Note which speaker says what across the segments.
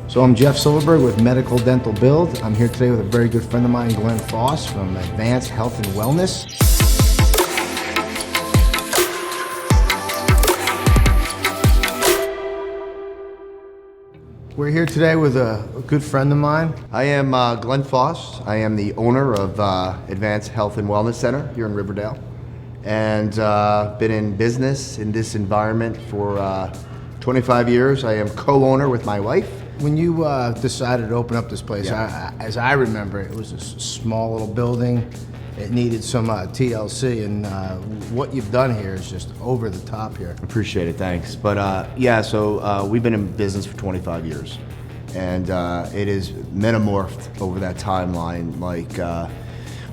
Speaker 1: So I'm Jeff Silverberg with Medical Dental Build. I'm here today with a very good friend of mine, Glenn Foss from Advanced Health and Wellness. We're here today with a good friend of mine.
Speaker 2: I am Glenn Foss. I am the owner of Advanced Health and Wellness Center here in Riverdale, and been in business in this environment for 25 years. I am co-owner with my wife.
Speaker 1: When you decided to open up this place, as I remember, it was a small little building. It needed some TLC, and what you've done here is just over the top here.
Speaker 2: Appreciate it, thanks. But so we've been in business for 25 years, and it is metamorphed over that timeline. Like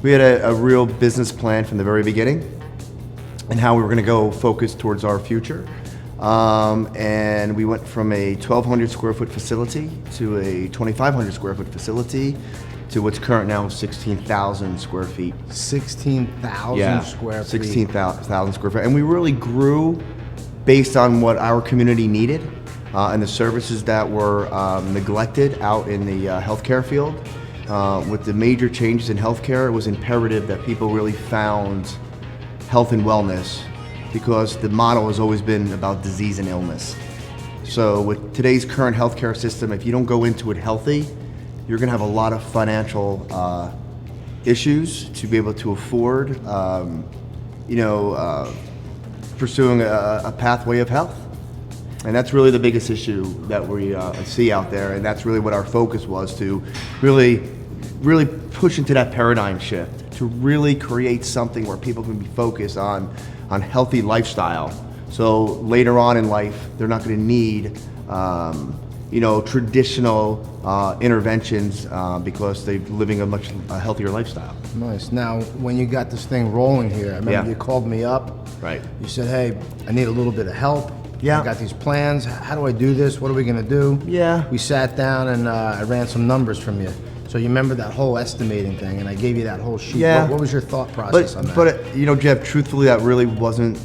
Speaker 2: we had a real business plan from the very beginning, and how we were going to go focus towards our future. And we went from a 1,200 square foot facility to a 2,500 square foot facility to what's current now 16,000 square feet.
Speaker 1: 16,000 square feet.
Speaker 2: 16,000 square feet. And we really grew based on what our community needed and the services that were neglected out in the healthcare field. With the major changes in healthcare, it was imperative that people really found health and wellness, because the model has always been about disease and illness. So with today's current healthcare system, if you don't go into it healthy, you're gonna have a lot of financial issues to be able to afford, pursuing a pathway of health. And that's really the biggest issue that we see out there, and that's really what our focus was, to really push into that paradigm shift, to really create something where people can be focused on healthy lifestyle. So later on in life, they're not going to need, traditional interventions because they're living a much healthier lifestyle.
Speaker 1: Nice. Now, when you got this thing rolling here, I remember you called me up.
Speaker 2: Right.
Speaker 1: You said, hey, I need a little bit of help.
Speaker 2: Yeah.
Speaker 1: I got these plans. How do I do this? What are we going to do?
Speaker 2: Yeah.
Speaker 1: We sat down and I ran some numbers from you. So you remember that whole estimating thing, and I gave you that whole sheet.
Speaker 2: Yeah.
Speaker 1: What was your thought process on that?
Speaker 2: But Jeff, truthfully, that really wasn't.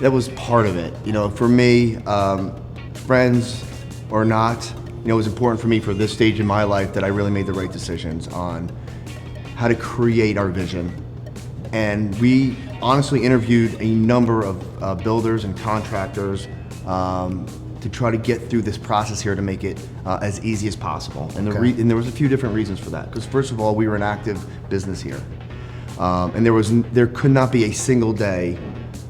Speaker 2: That was part of it. For me, friends or not, it was important for me for this stage in my life that I really made the right decisions on how to create our vision. And we honestly interviewed a number of builders and contractors to try to get through this process here to make it as easy as possible. And, and there was a few different reasons for that. Because first of all, we were an active business here. And there could not be a single day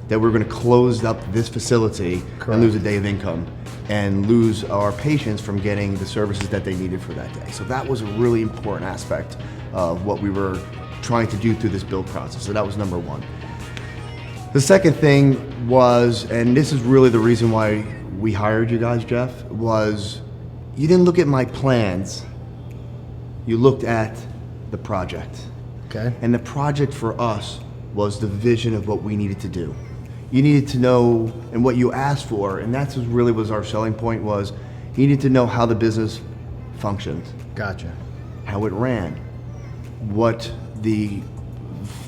Speaker 2: that we're going to close up this facility and lose a day of income and lose our patients from getting the services that they needed for that day. So that was a really important aspect of what we were trying to do through this build process. So that was number one. The second thing was, and this is really the reason why we hired you guys, Jeff, was you didn't look at my plans, you looked at the project.
Speaker 1: Okay.
Speaker 2: And the project for us was the vision of what we needed to do. You needed to know, and what you asked for, and that's what really was our selling point, was you needed to know how the business functioned.
Speaker 1: Gotcha.
Speaker 2: How it ran, what the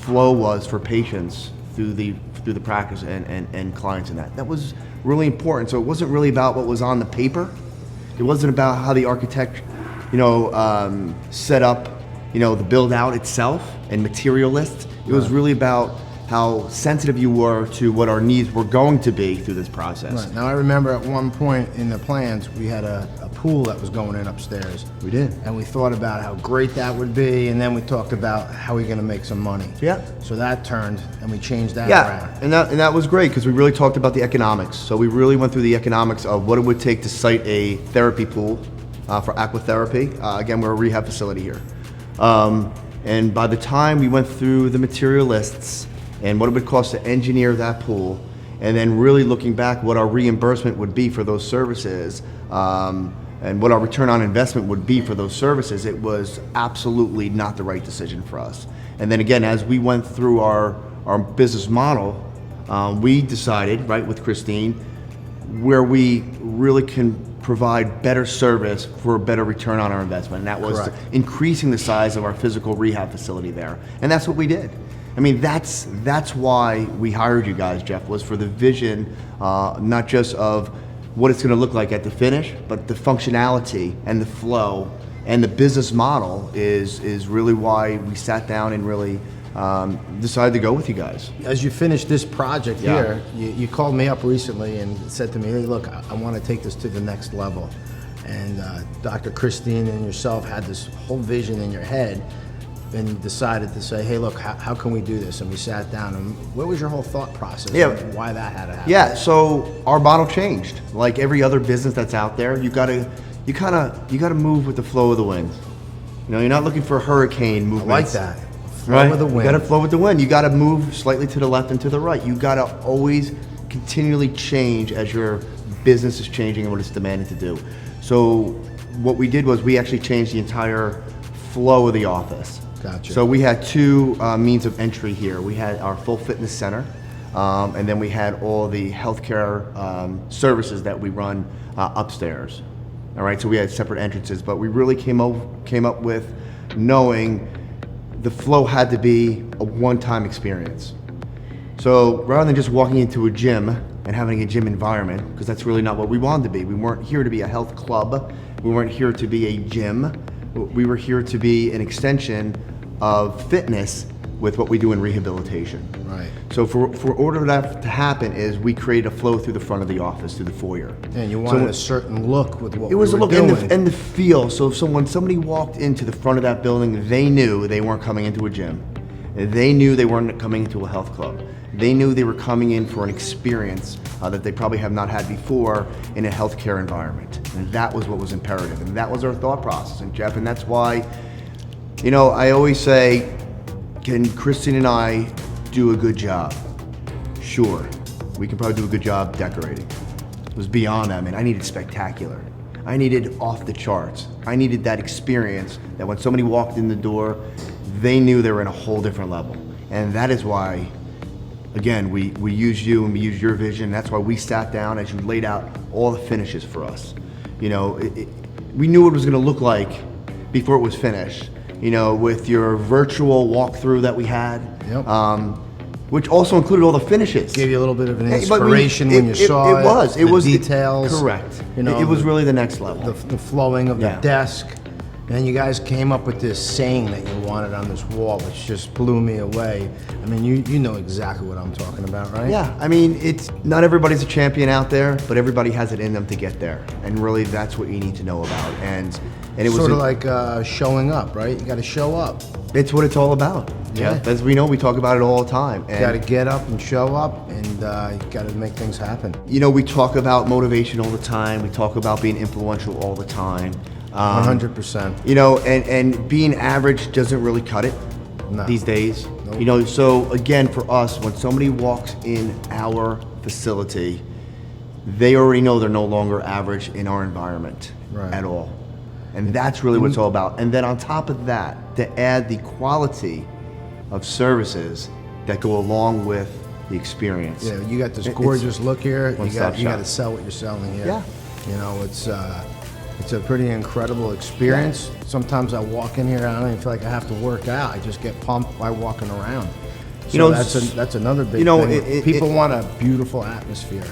Speaker 2: flow was for patients through the practice and clients, and that was really important. So it wasn't really about what was on the paper. It wasn't about how the architect, set up, the build out itself and material list. It was really about how sensitive you were to what our needs were going to be through this process.
Speaker 1: Right. Now, I remember at one point in the plans, we had a pool that was going in upstairs.
Speaker 2: We did.
Speaker 1: And we thought about how great that would be, and then we talked about how we're going to make some money.
Speaker 2: Yeah.
Speaker 1: So that turned, and we changed that around.
Speaker 2: And that was great, because we really talked about the economics. So we really went through the economics of what it would take to site a therapy pool for aquatherapy. Again, we're a rehab facility here. And by the time we went through the material lists and what it would cost to engineer that pool, and then really looking back what our reimbursement would be for those services, and what our return on investment would be for those services, it was absolutely not the right decision for us. And then again, as we went through our business model, we decided, right, with Christine, where we really can provide better service for a better return on our investment. And that was increasing the size of our physical rehab facility there. And that's what we did. I mean, that's why we hired you guys, Jeff, was for the vision, not just of what it's going to look like at the finish, but the functionality and the flow and the business model is really why we sat down and really decided to go with you guys.
Speaker 1: As you finish this project
Speaker 2: Yeah.
Speaker 1: here, you called me up recently and said to me, hey, look, I want to take this to the next level. And Dr. Christine and yourself had this whole vision in your head and decided to say, hey, look, how can we do this? And we sat down, and what was your whole thought process?
Speaker 2: Yeah.
Speaker 1: And why that had to happen?
Speaker 2: Yeah, so our model changed. Like every other business that's out there, you gotta move with the flow of the wind. You know, you're not looking for hurricane
Speaker 1: I
Speaker 2: movements.
Speaker 1: like that. Flow
Speaker 2: Right?
Speaker 1: with the wind.
Speaker 2: You gotta flow with the wind. You gotta move slightly to the left and to the right. You gotta always continually change as your business is changing and what it's demanding to do. So what we did was we actually changed the entire flow of the office.
Speaker 1: Gotcha.
Speaker 2: So we had two means of entry here. We had our full fitness center, and then we had all the healthcare services that we run upstairs. All right, so we had separate entrances, but we really came up with knowing the flow had to be a one-time experience. So rather than just walking into a gym and having a gym environment, because that's really not what we wanted to be. We weren't here to be a health club. We weren't here to be a gym. We were here to be an extension of fitness with what we do in rehabilitation.
Speaker 1: Right.
Speaker 2: So for order that to happen is we create a flow through the front of the office, through the foyer.
Speaker 1: And you wanted a certain look with what
Speaker 2: It was
Speaker 1: we
Speaker 2: a
Speaker 1: were
Speaker 2: look
Speaker 1: doing.
Speaker 2: and the feel. So if when somebody walked into the front of that building, they knew they weren't coming into a gym. They knew they weren't coming into a health club. They knew they were coming in for an experience that they probably have not had before in a healthcare environment. And that was what was imperative. And that was our thought process. And Jeff, and that's why, you know, I always say, can Kristen and I do a good job? Sure. We can probably do a good job decorating. It was beyond that, man. I needed spectacular. I needed off the charts. I needed that experience that when somebody walked in the door, they knew they were in a whole different level. And that is why, again, we used you and we used your vision. That's why we sat down as you laid out all the finishes for us. You know, we knew what it was going to look like before it was finished. You know, with your virtual walkthrough that we had,
Speaker 1: Yep.
Speaker 2: which also included all the finishes.
Speaker 1: Gave you a little bit of an
Speaker 2: Hey, but
Speaker 1: inspiration when you saw it.
Speaker 2: It was
Speaker 1: the details.
Speaker 2: correct.
Speaker 1: You know,
Speaker 2: it was really the next level.
Speaker 1: the flowing of
Speaker 2: Yeah.
Speaker 1: the desk. And you guys came up with this saying that you wanted on this wall, which just blew me away. I mean, you know exactly what I'm talking about, right?
Speaker 2: Yeah, I mean, it's not everybody's a champion out there, but everybody has it in them to get there, and really, that's what you need to know about. And it was
Speaker 1: Sort of like showing up, right? You got to show up.
Speaker 2: it's what it's all about.
Speaker 1: Yeah.
Speaker 2: As we know, we talk about it all the time.
Speaker 1: You got to get up and show up, and you got to make things happen.
Speaker 2: You know, we talk about motivation all the time. We talk about being influential all the time.
Speaker 1: 100%.
Speaker 2: You know, and being average doesn't really cut it
Speaker 1: No.
Speaker 2: these days.
Speaker 1: Nope.
Speaker 2: You know, so again, for us, when somebody walks in our facility, they already know they're no longer average in our environment
Speaker 1: Right.
Speaker 2: at all. And that's really what it's all about. And then on top of that, to add the quality of services that go along with the experience.
Speaker 1: Yeah, you got this
Speaker 2: It's
Speaker 1: gorgeous look here.
Speaker 2: one-stop
Speaker 1: You got
Speaker 2: shop.
Speaker 1: to sell what you're selling here.
Speaker 2: Yeah.
Speaker 1: You know, it's a pretty incredible experience. Sometimes I walk in here, I don't even feel like I have to work out. I just get pumped by walking around. So
Speaker 2: You know,
Speaker 1: that's another big
Speaker 2: you know,
Speaker 1: thing. People want a beautiful atmosphere.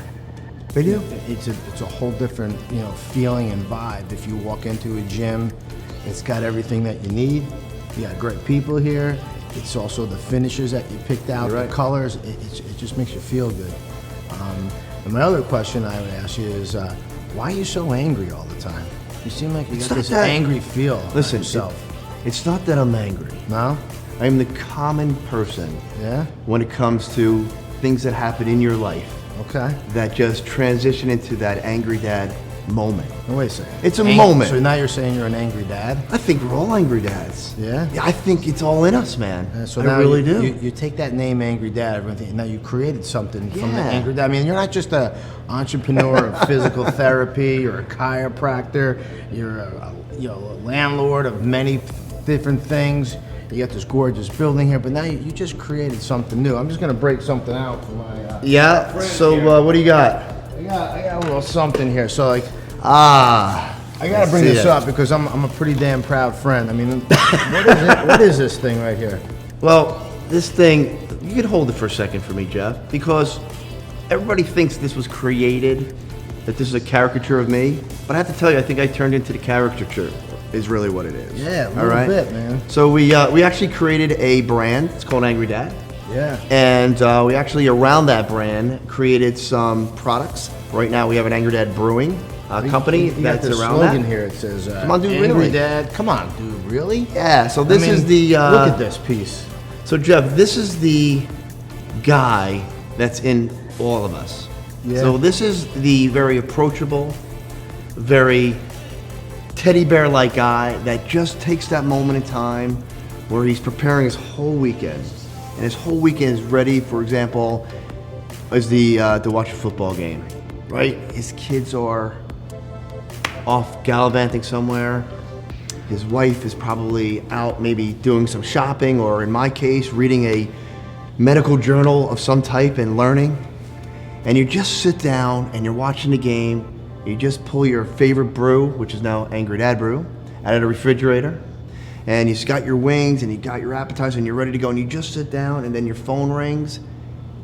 Speaker 2: They do.
Speaker 1: It's a whole different, you know, feeling and vibe. If you walk into a gym, it's got everything that you need. You got great people here. It's also the finishes that you picked out,
Speaker 2: You're right.
Speaker 1: the colors. It just makes you feel good. And my other question I would ask you is, why are you so angry all the time? You seem like you got
Speaker 2: not
Speaker 1: this
Speaker 2: that-
Speaker 1: angry feel about
Speaker 2: Listen,
Speaker 1: yourself.
Speaker 2: it's not that I'm angry.
Speaker 1: No?
Speaker 2: I am the common person
Speaker 1: Yeah?
Speaker 2: when it comes to things that happen in your life
Speaker 1: Okay.
Speaker 2: that just transition into that angry dad moment.
Speaker 1: Now, wait a second.
Speaker 2: It's a moment.
Speaker 1: So now you're saying you're an angry dad?
Speaker 2: I think we're all angry dads.
Speaker 1: Yeah?
Speaker 2: I think it's all in us, man.
Speaker 1: So
Speaker 2: I
Speaker 1: now
Speaker 2: really
Speaker 1: you,
Speaker 2: do.
Speaker 1: You take that name, Angry Dad, everything. Now you created something from the
Speaker 2: Yeah.
Speaker 1: Angry Dad. I mean, you're not just a entrepreneur of physical therapy. You're a chiropractor. You're a landlord of many different things. You got this gorgeous building here, but now you just created something new. I'm just gonna break something out for my.
Speaker 2: Yeah. So what do you got?
Speaker 1: I got a little something here. So like,
Speaker 2: Ah.
Speaker 1: I gotta bring
Speaker 2: see
Speaker 1: this
Speaker 2: it.
Speaker 1: up because I'm a pretty damn proud friend. I mean, what is this thing right here?
Speaker 2: Well, this thing, you can hold it for a second for me, Jeff, because everybody thinks this was created that this is a caricature of me, but I have to tell you, I think I turned into the caricature is really what it is.
Speaker 1: Yeah, a
Speaker 2: All
Speaker 1: little bit, man.
Speaker 2: So we actually created a brand. It's called Angry Dad.
Speaker 1: Yeah.
Speaker 2: And we actually, around that brand, created some products. Right now, we have an Angry Dad Brewing company
Speaker 1: You got
Speaker 2: that's
Speaker 1: the
Speaker 2: around
Speaker 1: slogan
Speaker 2: that.
Speaker 1: here. It says,
Speaker 2: Come on, dude,
Speaker 1: Angry
Speaker 2: really?
Speaker 1: Dad. Come on, dude, really?
Speaker 2: Yeah, so this
Speaker 1: I mean,
Speaker 2: is the...
Speaker 1: look at this piece.
Speaker 2: So, Jeff, this is the guy that's in all of us.
Speaker 1: Yeah.
Speaker 2: So this is the very approachable, very teddy bear-like guy that just takes that moment in time where he's preparing his whole weekend. And his whole weekend is ready, for example, as to watch a football game, right? His kids are off gallivanting somewhere. His wife is probably out maybe doing some shopping, or in my case, reading a medical journal of some type and learning. And you just sit down and you're watching the game. You just pull your favorite brew, which is now Angry Dad Brew, out of the refrigerator. And you've got your wings and you got your appetizer and you're ready to go. And you just sit down, and then your phone rings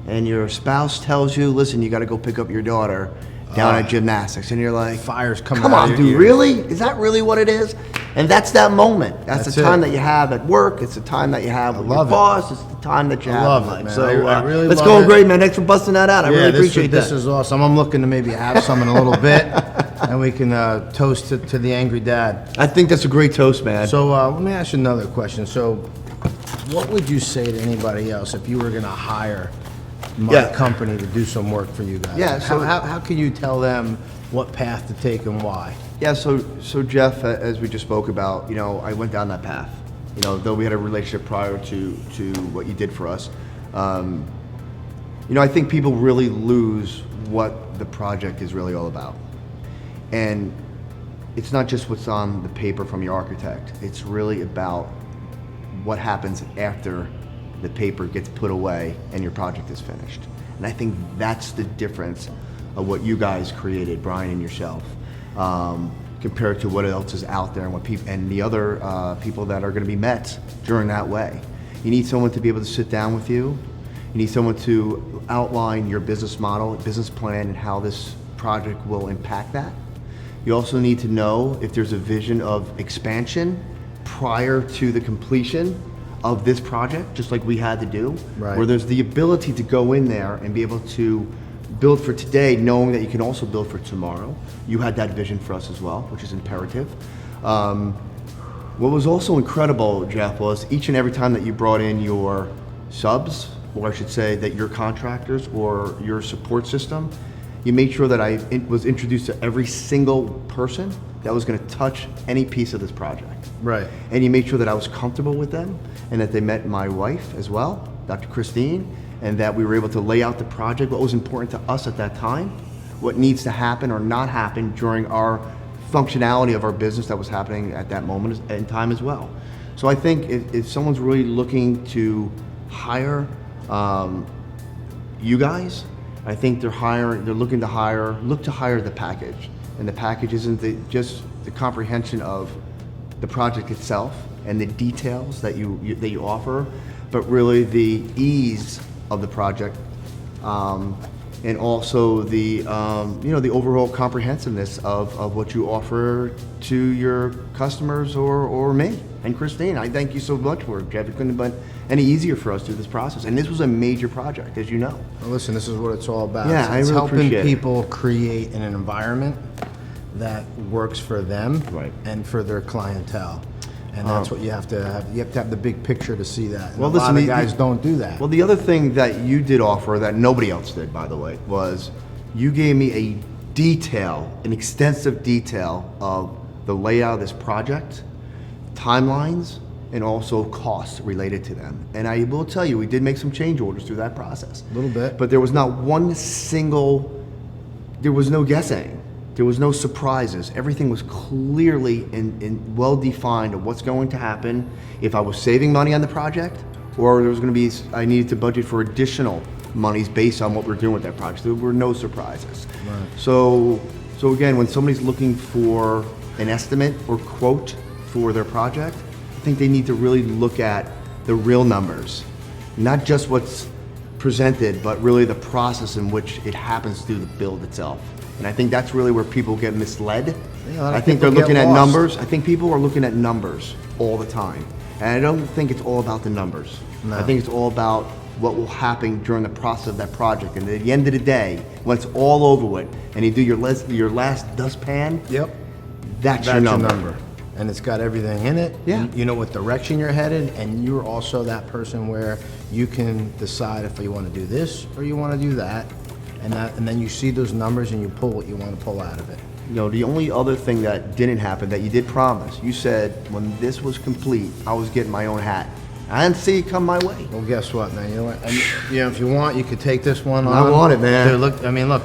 Speaker 2: and your spouse tells you, listen, you got to go pick up your daughter down at gymnastics. And you're like,
Speaker 1: Fire's coming
Speaker 2: come
Speaker 1: out
Speaker 2: on,
Speaker 1: of
Speaker 2: dude,
Speaker 1: your ears.
Speaker 2: really? Is that really what it is? And that's that moment. That's
Speaker 1: That's
Speaker 2: the time
Speaker 1: it.
Speaker 2: that you have at work. It's the time that you have with your
Speaker 1: love it.
Speaker 2: boss. It's the time that you have
Speaker 1: love
Speaker 2: in
Speaker 1: it,
Speaker 2: life.
Speaker 1: man.
Speaker 2: So
Speaker 1: I really
Speaker 2: let's
Speaker 1: love
Speaker 2: go,
Speaker 1: it.
Speaker 2: great, man. Thanks for busting that out. I really appreciate
Speaker 1: this
Speaker 2: that.
Speaker 1: is awesome. I'm looking to maybe have some in a little bit, and we can toast it to the Angry Dad.
Speaker 2: I think that's a great toast, man.
Speaker 1: So let me ask you another question. So, what would you say to anybody else if you were going to hire my
Speaker 2: Yeah.
Speaker 1: company to do some work for you guys?
Speaker 2: Yeah, so-
Speaker 1: how can you tell them what path to take and why?
Speaker 2: Yeah, so Jeff, as we just spoke about, you know, I went down that path. You know, though we had a relationship prior to what you did for us. You know, I think people really lose what the project is really all about. And it's not just what's on the paper from your architect. It's really about what happens after the paper gets put away and your project is finished. And I think that's the difference of what you guys created, Brian and yourself, compared to what else is out there and what people and the other people that are going to be met during that way. You need someone to be able to sit down with you. You need someone to outline your business model, business plan, and how this project will impact that. You also need to know if there's a vision of expansion prior to the completion of this project, just like we had to do,
Speaker 1: Right.
Speaker 2: where there's the ability to go in there and be able to build for today, knowing that you can also build for tomorrow. You had that vision for us as well, which is imperative. What was also incredible, Jeff, was each and every time that you brought in your subs, or I should say that your contractors or your support system, you made sure that I was introduced to every single person that was going to touch any piece of this project.
Speaker 1: Right.
Speaker 2: And you made sure that I was comfortable with them and that they met my wife as well, Dr. Christine, and that we were able to lay out the project, what was important to us at that time, what needs to happen or not happen during our functionality of our business that was happening at that moment in time as well. So I think if someone's really looking to hire you guys, I think they're looking to look to hire the package. And the package isn't just the comprehension of the project itself and the details that you offer, but really the ease of the project, and also the the overall comprehensiveness of what you offer to your customers or me and Christine. I thank you so much for it, Jeff. It couldn't have been any easier for us through this process. And this was a major project, as you know.
Speaker 1: Well, listen, this is what it's all about.
Speaker 2: Yeah, I
Speaker 1: It's
Speaker 2: really
Speaker 1: helping
Speaker 2: appreciate it.
Speaker 1: people create an environment that works for them
Speaker 2: Right.
Speaker 1: and for their clientele. And that's what you have to have. You have to have the big picture to see that. And
Speaker 2: Well,
Speaker 1: a lot
Speaker 2: listen,
Speaker 1: of guys don't do that.
Speaker 2: Well, the other thing that you did offer that nobody else did, by the way, was you gave me an extensive detail of the layout of this project, timelines, and also costs related to them. And I will tell you, we did make some change orders through that process.
Speaker 1: A little bit.
Speaker 2: But there was not there was no guessing. There was no surprises. Everything was clearly and well-defined of what's going to happen if I was saving money on the project, or there was going to be, I needed to budget for additional monies based on what we're doing with that project. There were no surprises.
Speaker 1: Right.
Speaker 2: So again, when somebody's looking for an estimate or quote for their project, I think they need to really look at the real numbers, not just what's presented, but really the process in which it happens through the build itself. And I think that's really where people get misled.
Speaker 1: Yeah, a lot of
Speaker 2: I think
Speaker 1: people
Speaker 2: they're looking
Speaker 1: get
Speaker 2: at
Speaker 1: lost.
Speaker 2: numbers. I think people are looking at numbers all the time. And I don't think it's all about the numbers.
Speaker 1: No.
Speaker 2: I think it's all about what will happen during the process of that project. And at the end of the day, when it's all over with, and you do your last dustpan,
Speaker 1: Yep.
Speaker 2: that's your
Speaker 1: That's
Speaker 2: number.
Speaker 1: And it's got everything in it.
Speaker 2: Yeah.
Speaker 1: You know what direction you're headed, and you're also that person where you can decide if you want to do this or you want to do that. And then you see those numbers and you pull what you want to pull out of it.
Speaker 2: You know, the only other thing that didn't happen that you did promise, you said when this was complete, I was getting my own hat. I didn't see it come my way.
Speaker 1: Well, guess what, man? You know what? And, you know, if you want, you could take this one on.
Speaker 2: I want it, man.
Speaker 1: Dude, look, I mean, look.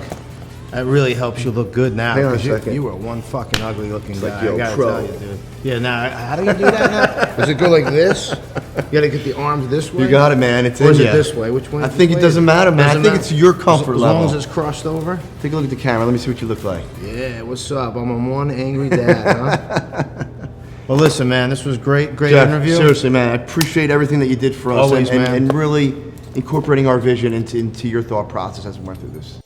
Speaker 1: That really helps you look good now.
Speaker 2: Hang on a
Speaker 1: 'cause you,
Speaker 2: second.
Speaker 1: you were one fucking ugly looking
Speaker 2: like,
Speaker 1: guy.
Speaker 2: yo,
Speaker 1: I gotta
Speaker 2: pro.
Speaker 1: tell you, dude. Yeah, now, how do you do that now? Does it go like this? You gotta get the arms this way?
Speaker 2: You got it, man. It's
Speaker 1: Or
Speaker 2: in
Speaker 1: is it
Speaker 2: ya.
Speaker 1: this way? Which one?
Speaker 2: I think it doesn't matter, man. I think it's your comfort
Speaker 1: as
Speaker 2: level.
Speaker 1: long as it's crossed over?
Speaker 2: Take a look at the camera. Let me see what you look like.
Speaker 1: Yeah, what's up? I'm a one angry dad, huh? Well, listen, man, this was great
Speaker 2: Jeff,
Speaker 1: interview.
Speaker 2: seriously, man, I appreciate everything that you did for us
Speaker 1: Always,
Speaker 2: and
Speaker 1: man.
Speaker 2: really incorporating our vision into your thought process as we went through this.